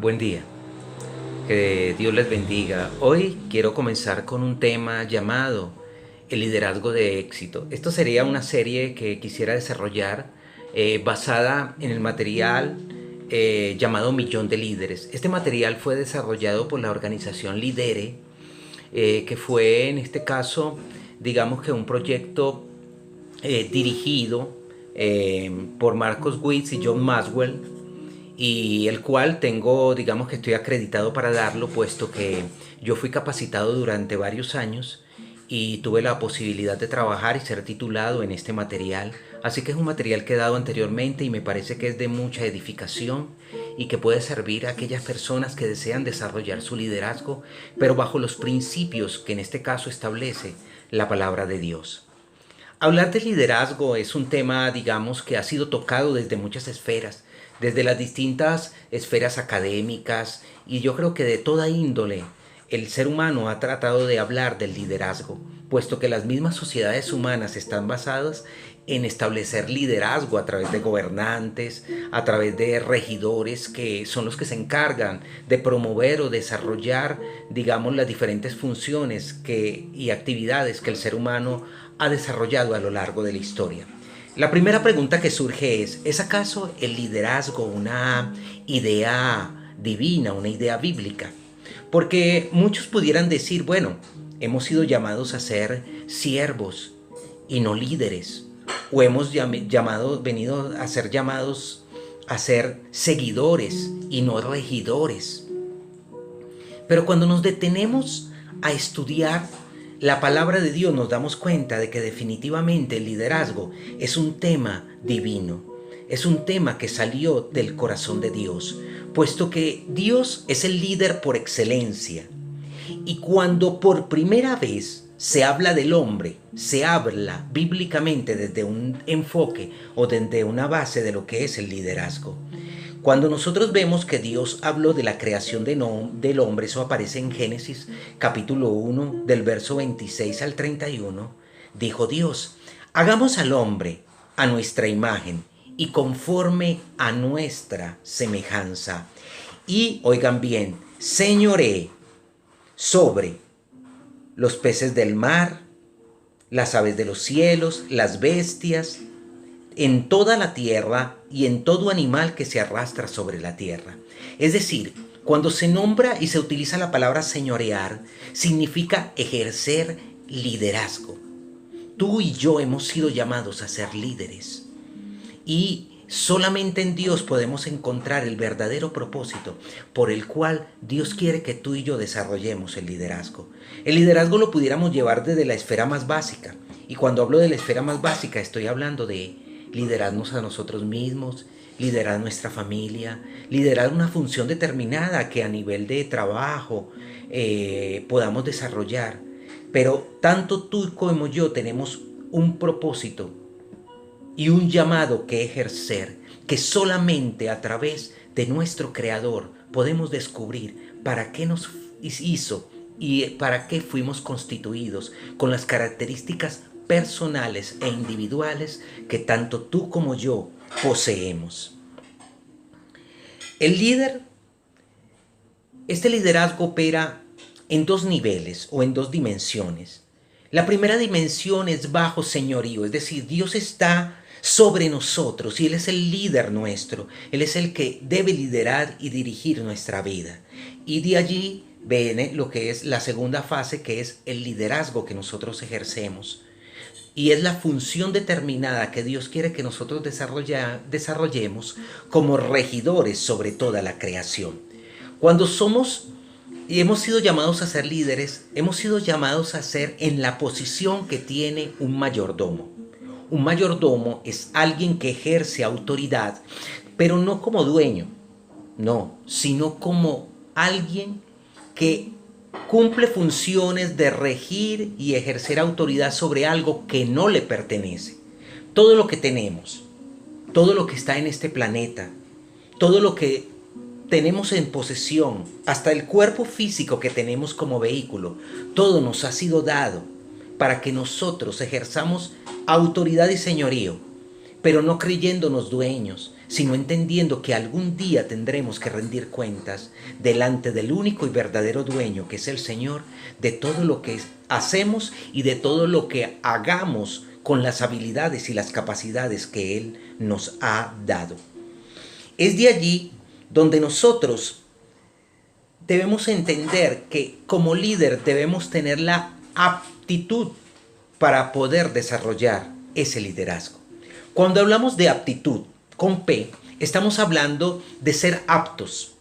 Buen día, que Dios les bendiga. Hoy quiero comenzar con un tema llamado el liderazgo de éxito. Esto sería una serie que quisiera desarrollar basada en el material llamado Millón de Líderes. Este material fue desarrollado por la organización Lidere, que fue en este caso, digamos que un proyecto dirigido por Marcos Witt y John Maxwell, y el cual tengo, digamos que estoy acreditado para darlo, puesto que yo fui capacitado durante varios años y tuve la posibilidad de trabajar y ser titulado en este material. Así que es un material que he dado anteriormente y me parece que es de mucha edificación y que puede servir a aquellas personas que desean desarrollar su liderazgo, pero bajo los principios que en este caso establece la palabra de Dios. Hablar de liderazgo es un tema, digamos, que ha sido tocado desde muchas esferas, desde las distintas esferas académicas, y yo creo que de toda índole el ser humano ha tratado de hablar del liderazgo, puesto que las mismas sociedades humanas están basadas en establecer liderazgo a través de gobernantes, a través de regidores que son los que se encargan de promover o desarrollar, digamos, las diferentes funciones y actividades que el ser humano ha desarrollado a lo largo de la historia. La primera pregunta que surge ¿es acaso el liderazgo una idea divina, una idea bíblica? Porque muchos pudieran decir, bueno, hemos sido llamados a ser siervos y no líderes, o hemos venido a ser llamados a ser seguidores y no regidores. Pero cuando nos detenemos a estudiar la palabra de Dios, nos damos cuenta de que definitivamente el liderazgo es un tema divino, es un tema que salió del corazón de Dios, puesto que Dios es el líder por excelencia. Y cuando por primera vez se habla del hombre, se habla bíblicamente desde un enfoque o desde una base de lo que es el liderazgo. Cuando nosotros vemos que Dios habló de la creación del hombre, eso aparece en Génesis capítulo 1 del verso 26 al 31, dijo Dios, hagamos al hombre a nuestra imagen y conforme a nuestra semejanza. Y, oigan bien, señoree sobre los peces del mar, las aves de los cielos, las bestias, en toda la tierra y en todo animal que se arrastra sobre la tierra. Es decir, cuando se nombra y se utiliza la palabra señorear, significa ejercer liderazgo. Tú y yo hemos sido llamados a ser líderes. Y solamente en Dios podemos encontrar el verdadero propósito por el cual Dios quiere que tú y yo desarrollemos el liderazgo. El liderazgo lo pudiéramos llevar desde la esfera más básica. Y cuando hablo de la esfera más básica, estoy hablando de liderarnos a nosotros mismos, liderar nuestra familia, liderar una función determinada que a nivel de trabajo podamos desarrollar. Pero tanto tú como yo tenemos un propósito y un llamado que ejercer, que solamente a través de nuestro Creador podemos descubrir para qué nos hizo y para qué fuimos constituidos con las características personales e individuales que tanto tú como yo poseemos. El líder, este liderazgo opera en dos niveles o en dos dimensiones. La primera dimensión es bajo señorío, es decir, Dios está sobre nosotros y Él es el líder nuestro. Él es el que debe liderar y dirigir nuestra vida. Y de allí viene lo que es la segunda fase, que es el liderazgo que nosotros ejercemos. Y es la función determinada que Dios quiere que nosotros desarrollemos como regidores sobre toda la creación. Cuando somos y hemos sido llamados a ser líderes, hemos sido llamados a ser en la posición que tiene un mayordomo. Un mayordomo es alguien que ejerce autoridad, pero no como dueño, no, sino como alguien que cumple funciones de regir y ejercer autoridad sobre algo que no le pertenece. Todo lo que tenemos, todo lo que está en este planeta, todo lo que tenemos en posesión, hasta el cuerpo físico que tenemos como vehículo, todo nos ha sido dado para que nosotros ejerzamos autoridad y señorío, pero no creyéndonos dueños, sino entendiendo que algún día tendremos que rendir cuentas delante del único y verdadero dueño, que es el Señor, de todo lo que hacemos y de todo lo que hagamos con las habilidades y las capacidades que Él nos ha dado. Es de allí donde nosotros debemos entender que como líder debemos tener la aptitud para poder desarrollar ese liderazgo. Cuando hablamos de aptitud con P, estamos hablando de ser aptos.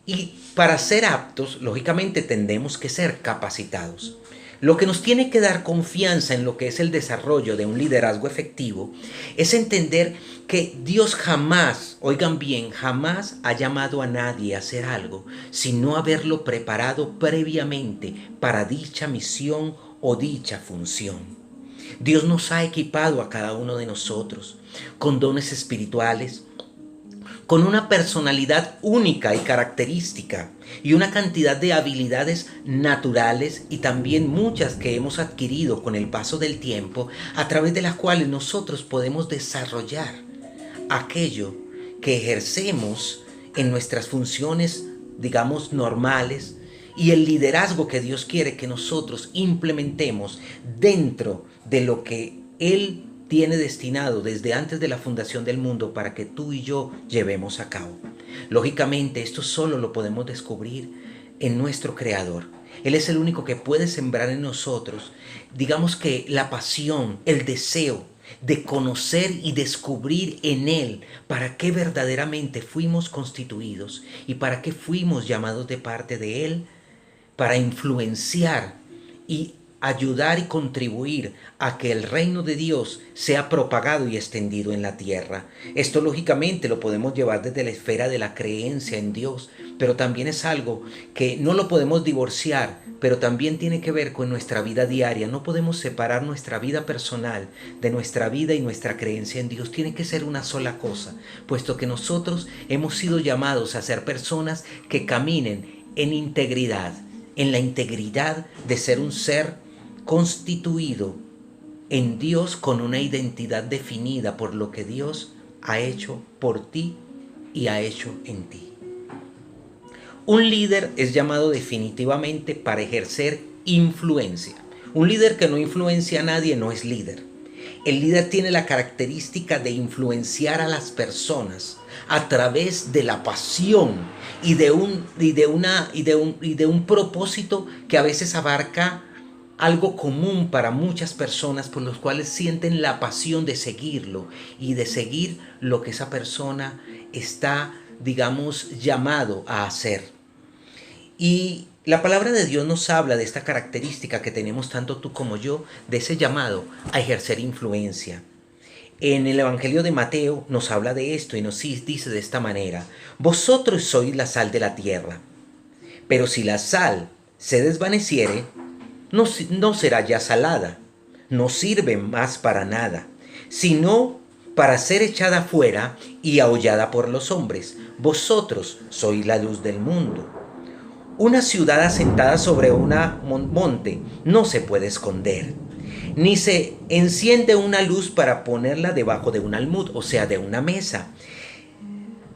Y para ser aptos, lógicamente, tendremos que ser capacitados. Lo que nos tiene que dar confianza en lo que es el desarrollo de un liderazgo efectivo es entender que Dios jamás, oigan bien, jamás ha llamado a nadie a hacer algo sino haberlo preparado previamente para dicha misión o dicha función. Dios nos ha equipado a cada uno de nosotros con dones espirituales, con una personalidad única y característica y una cantidad de habilidades naturales y también muchas que hemos adquirido con el paso del tiempo, a través de las cuales nosotros podemos desarrollar aquello que ejercemos en nuestras funciones, digamos, normales, y el liderazgo que Dios quiere que nosotros implementemos dentro de lo que Él tiene destinado desde antes de la fundación del mundo para que tú y yo llevemos a cabo. Lógicamente, esto solo lo podemos descubrir en nuestro Creador. Él es el único que puede sembrar en nosotros, digamos que la pasión, el deseo de conocer y descubrir en Él para qué verdaderamente fuimos constituidos y para qué fuimos llamados de parte de Él, para influenciar y ayudar y contribuir a que el reino de Dios sea propagado y extendido en la tierra. Esto lógicamente lo podemos llevar desde la esfera de la creencia en Dios, pero también es algo que no lo podemos divorciar, pero también tiene que ver con nuestra vida diaria. No podemos separar nuestra vida personal de nuestra vida y nuestra creencia en Dios. Tiene que ser una sola cosa, puesto que nosotros hemos sido llamados a ser personas que caminen en integridad, en la integridad de ser un ser constituido en Dios con una identidad definida por lo que Dios ha hecho por ti y ha hecho en ti. Un líder es llamado definitivamente para ejercer influencia. Un líder que no influencia a nadie no es líder. El líder tiene la característica de influenciar a las personas a través de la pasión y de un propósito que a veces abarca algo común para muchas personas, por los cuales sienten la pasión de seguirlo y de seguir lo que esa persona está, digamos, llamado a hacer. Y la palabra de Dios nos habla de esta característica que tenemos tanto tú como yo, de ese llamado a ejercer influencia. En el Evangelio de Mateo nos habla de esto y nos dice de esta manera: vosotros sois la sal de la tierra, pero si la sal se desvaneciere, no será ya salada, no sirve más para nada, sino para ser echada fuera y aullada por los hombres. Vosotros sois la luz del mundo. Una ciudad asentada sobre un monte no se puede esconder, ni se enciende una luz para ponerla debajo de un almud, o sea, de una mesa,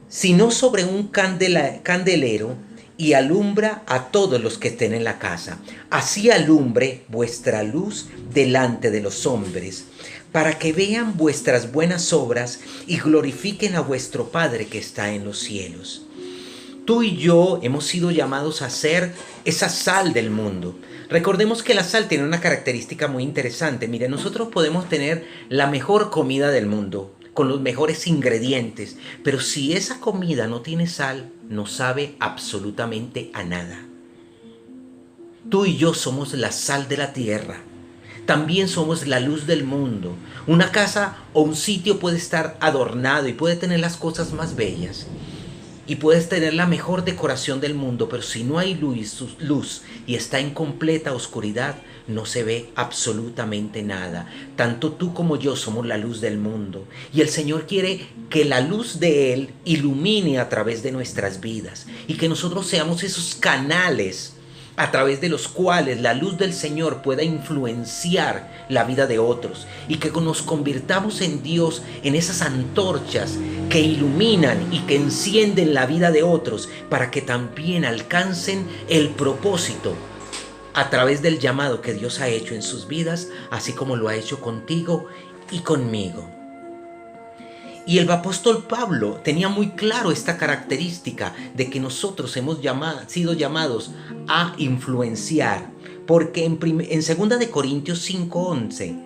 sino sobre un candelero, y alumbra a todos los que estén en la casa. Así alumbre vuestra luz delante de los hombres, para que vean vuestras buenas obras y glorifiquen a vuestro Padre que está en los cielos. Tú y yo hemos sido llamados a ser esa sal del mundo. Recordemos que la sal tiene una característica muy interesante. Mire, nosotros podemos tener la mejor comida del mundo, con los mejores ingredientes, pero si esa comida no tiene sal, no sabe absolutamente a nada. Tú y yo somos la sal de la tierra. También somos la luz del mundo. Una casa o un sitio puede estar adornado y puede tener las cosas más bellas, y puedes tener la mejor decoración del mundo, pero si no hay luz y está en completa oscuridad, no se ve absolutamente nada. Tanto tú como yo somos la luz del mundo, y el Señor quiere que la luz de Él ilumine a través de nuestras vidas y que nosotros seamos esos canales a través de los cuales la luz del Señor pueda influenciar la vida de otros, y que nos convirtamos en Dios, en esas antorchas que iluminan y que encienden la vida de otros para que también alcancen el propósito a través del llamado que Dios ha hecho en sus vidas, así como lo ha hecho contigo y conmigo. Y el apóstol Pablo tenía muy claro esta característica de que nosotros hemos sido llamados a influenciar, porque en 2 de Corintios 5:11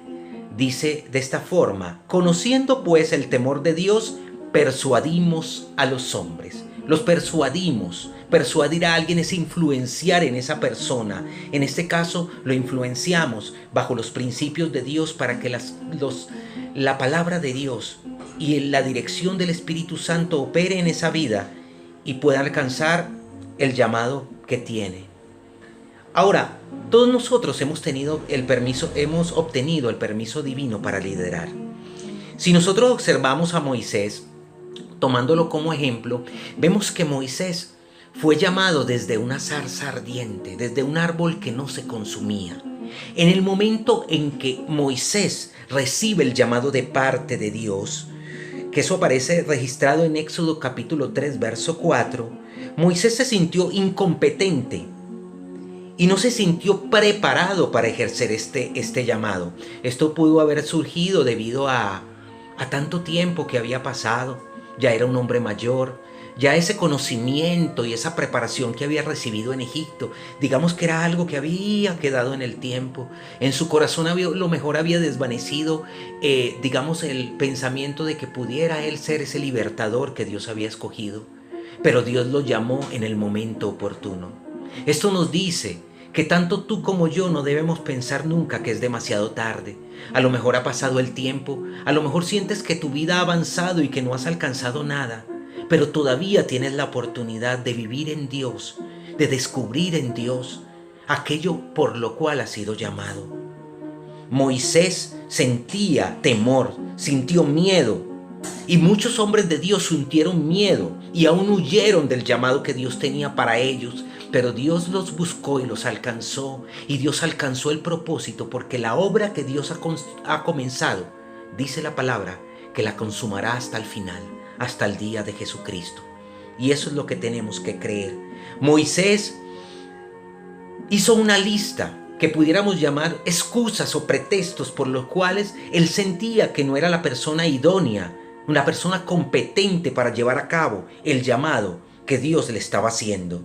dice de esta forma: conociendo pues el temor de Dios, persuadimos a los hombres. Los persuadimos. Persuadir a alguien es influenciar en esa persona. En este caso lo influenciamos bajo los principios de Dios para que la palabra de Dios y la dirección del Espíritu Santo opere en esa vida y pueda alcanzar el llamado que tiene. Ahora, todos nosotros hemos obtenido el permiso divino para liderar. Si nosotros observamos a Moisés, tomándolo como ejemplo, vemos que Moisés fue llamado desde una zarza ardiente, desde un árbol que no se consumía. En el momento en que Moisés recibe el llamado de parte de Dios, que eso aparece registrado en Éxodo capítulo 3, verso 4, Moisés se sintió incompetente y no se sintió preparado para ejercer este llamado. Esto pudo haber surgido debido a tanto tiempo que había pasado. Ya era un hombre mayor, ya ese conocimiento y esa preparación que había recibido en Egipto, digamos que era algo que había quedado en el tiempo. En su corazón lo mejor había desvanecido, digamos, el pensamiento de que pudiera él ser ese libertador que Dios había escogido. Pero Dios lo llamó en el momento oportuno. Esto nos dice que tanto tú como yo no debemos pensar nunca que es demasiado tarde. A lo mejor ha pasado el tiempo, a lo mejor sientes que tu vida ha avanzado y que no has alcanzado nada, pero todavía tienes la oportunidad de vivir en Dios, de descubrir en Dios aquello por lo cual has sido llamado. Moisés sentía temor, sintió miedo, y muchos hombres de Dios sintieron miedo y aún huyeron del llamado que Dios tenía para ellos. Pero Dios los buscó y los alcanzó, y Dios alcanzó el propósito, porque la obra que Dios ha comenzado, dice la palabra, que la consumará hasta el final, hasta el día de Jesucristo. Y eso es lo que tenemos que creer. Moisés hizo una lista que pudiéramos llamar excusas o pretextos por los cuales él sentía que no era la persona idónea, una persona competente para llevar a cabo el llamado que Dios le estaba haciendo.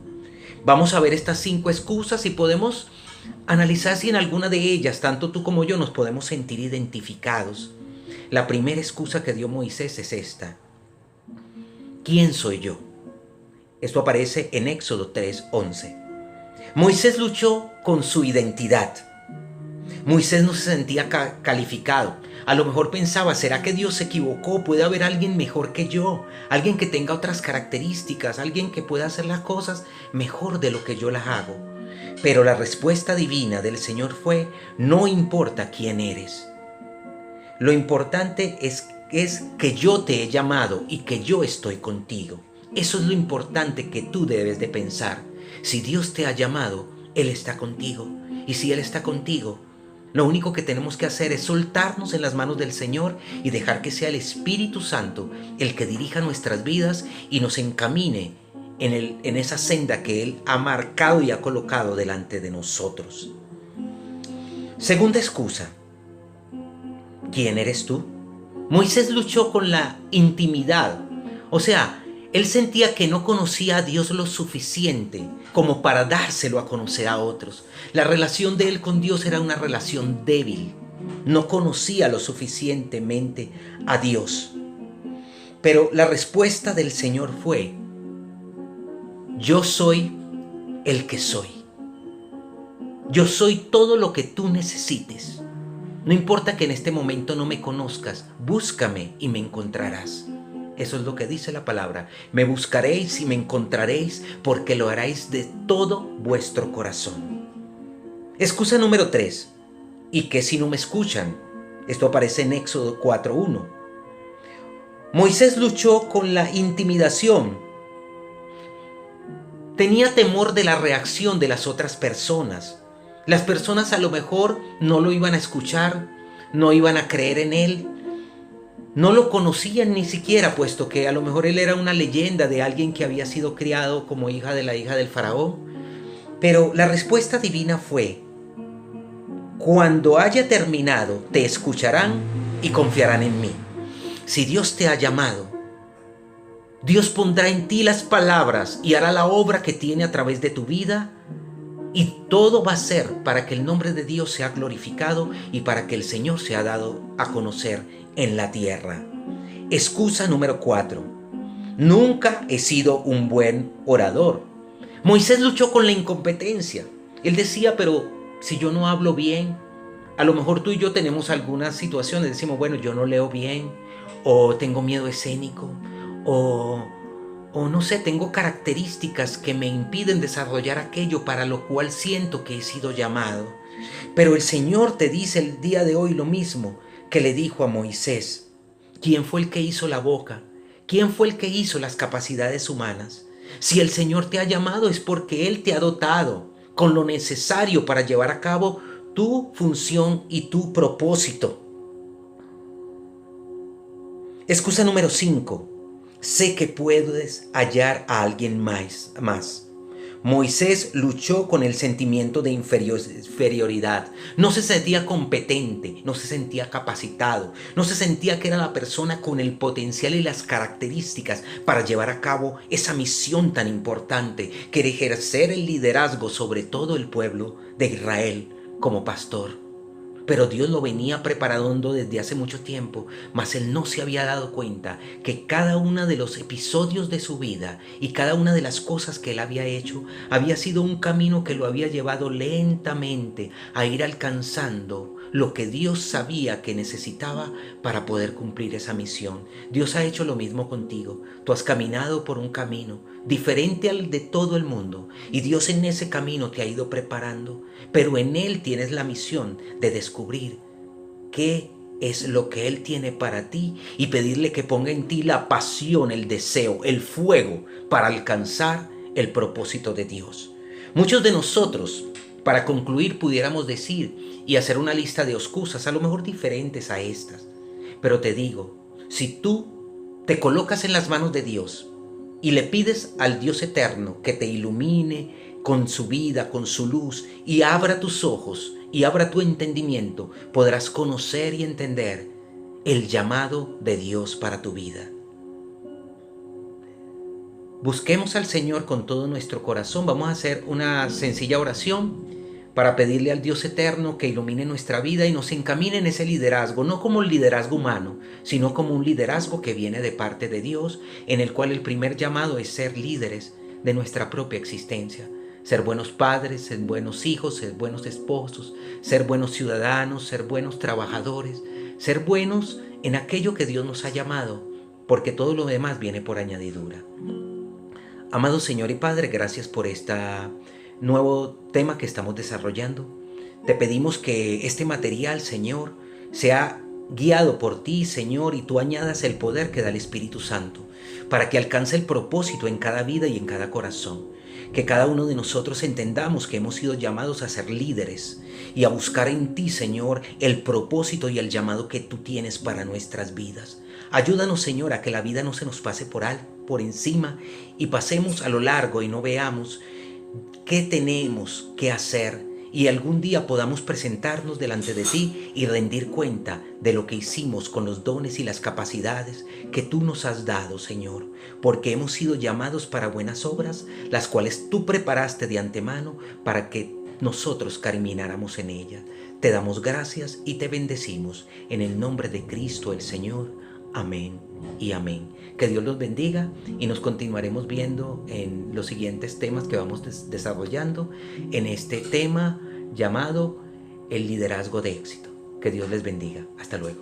Vamos a ver estas 5 excusas y podemos analizar si en alguna de ellas, tanto tú como yo, nos podemos sentir identificados. La primera excusa que dio Moisés es esta: ¿quién soy yo? Esto aparece en Éxodo 3:11. Moisés luchó con su identidad. Moisés no se sentía calificado. A lo mejor pensaba, ¿será que Dios se equivocó? ¿Puede haber alguien mejor que yo? Alguien que tenga otras características, alguien que pueda hacer las cosas mejor de lo que yo las hago. Pero la respuesta divina del Señor fue: no importa quién eres. Lo importante es que yo te he llamado y que yo estoy contigo. Eso es lo importante que tú debes de pensar. Si Dios te ha llamado, Él está contigo. Y si Él está contigo, lo único que tenemos que hacer es soltarnos en las manos del Señor y dejar que sea el Espíritu Santo el que dirija nuestras vidas y nos encamine en esa senda que Él ha marcado y ha colocado delante de nosotros. Segunda excusa: ¿quién eres tú? Moisés luchó con la intimidad. O sea, él sentía que no conocía a Dios lo suficiente como para dárselo a conocer a otros. La relación de él con Dios era una relación débil. No conocía lo suficientemente a Dios. Pero la respuesta del Señor fue: yo soy el que soy. Yo soy todo lo que tú necesites. No importa que en este momento no me conozcas, búscame y me encontrarás. Eso es lo que dice la palabra. Me buscaréis y me encontraréis, porque lo haréis de todo vuestro corazón. Excusa número 3. ¿Y qué si no me escuchan? Esto aparece en Éxodo 4:1. Moisés luchó con la intimidación. Tenía temor de la reacción de las otras personas. Las personas a lo mejor no lo iban a escuchar, no iban a creer en él. No lo conocían ni siquiera, puesto que a lo mejor él era una leyenda de alguien que había sido criado como hija de la hija del faraón. Pero la respuesta divina fue: cuando haya terminado, te escucharán y confiarán en mí. Si Dios te ha llamado, Dios pondrá en ti las palabras y hará la obra que tiene a través de tu vida, y todo va a ser para que el nombre de Dios sea glorificado y para que el Señor sea dado a conocer en la tierra. Excusa número 4. Nunca he sido un buen orador. Moisés luchó con la incompetencia. Él decía, pero si yo no hablo bien, a lo mejor tú y yo tenemos algunas situaciones. Decimos, bueno, yo no leo bien, o tengo miedo escénico, o no sé, tengo características que me impiden desarrollar aquello para lo cual siento que he sido llamado. Pero el Señor te dice el día de hoy lo mismo que le dijo a Moisés. ¿Quién fue el que hizo la boca? ¿Quién fue el que hizo las capacidades humanas? Si el Señor te ha llamado es porque Él te ha dotado con lo necesario para llevar a cabo tu función y tu propósito. Excusa número 5. Sé que puedes hallar a alguien más. Moisés luchó con el sentimiento de inferioridad. No se sentía competente, no se sentía capacitado, no se sentía que era la persona con el potencial y las características para llevar a cabo esa misión tan importante, que era ejercer el liderazgo sobre todo el pueblo de Israel como pastor. Pero Dios lo venía preparando desde hace mucho tiempo, mas él no se había dado cuenta que cada uno de los episodios de su vida y cada una de las cosas que él había hecho había sido un camino que lo había llevado lentamente a ir alcanzando lo que Dios sabía que necesitaba para poder cumplir esa misión. Dios ha hecho lo mismo contigo. Tú has caminado por un camino diferente al de todo el mundo, y Dios en ese camino te ha ido preparando, pero en Él tienes la misión de descubrir qué es lo que Él tiene para ti y pedirle que ponga en ti la pasión, el deseo, el fuego para alcanzar el propósito de Dios. Muchos de nosotros, para concluir, pudiéramos decir y hacer una lista de excusas, a lo mejor diferentes a estas, pero te digo, si tú te colocas en las manos de Dios y le pides al Dios eterno que te ilumine con su vida, con su luz, y abra tus ojos y abra tu entendimiento, podrás conocer y entender el llamado de Dios para tu vida. Busquemos al Señor con todo nuestro corazón. Vamos a hacer una sencilla oración para pedirle al Dios eterno que ilumine nuestra vida y nos encamine en ese liderazgo, no como el liderazgo humano, sino como un liderazgo que viene de parte de Dios, en el cual el primer llamado es ser líderes de nuestra propia existencia. Ser buenos padres, ser buenos hijos, ser buenos esposos, ser buenos ciudadanos, ser buenos trabajadores, ser buenos en aquello que Dios nos ha llamado, porque todo lo demás viene por añadidura. Amado Señor y Padre, gracias por este nuevo tema que estamos desarrollando. Te pedimos que este material, Señor, sea guiado por ti, Señor, y tú añadas el poder que da el Espíritu Santo, para que alcance el propósito en cada vida y en cada corazón. Que cada uno de nosotros entendamos que hemos sido llamados a ser líderes y a buscar en ti, Señor, el propósito y el llamado que tú tienes para nuestras vidas. Ayúdanos, Señor, a que la vida no se nos pase por encima y pasemos a lo largo y no veamos qué tenemos que hacer, y algún día podamos presentarnos delante de ti y rendir cuenta de lo que hicimos con los dones y las capacidades que tú nos has dado, Señor, porque hemos sido llamados para buenas obras, las cuales tú preparaste de antemano para que nosotros camináramos en ellas. Te damos gracias y te bendecimos en el nombre de Cristo el Señor. Amén y amén. Que Dios los bendiga y nos continuaremos viendo en los siguientes temas que vamos desarrollando en este tema llamado el liderazgo de éxito. Que Dios les bendiga. Hasta luego.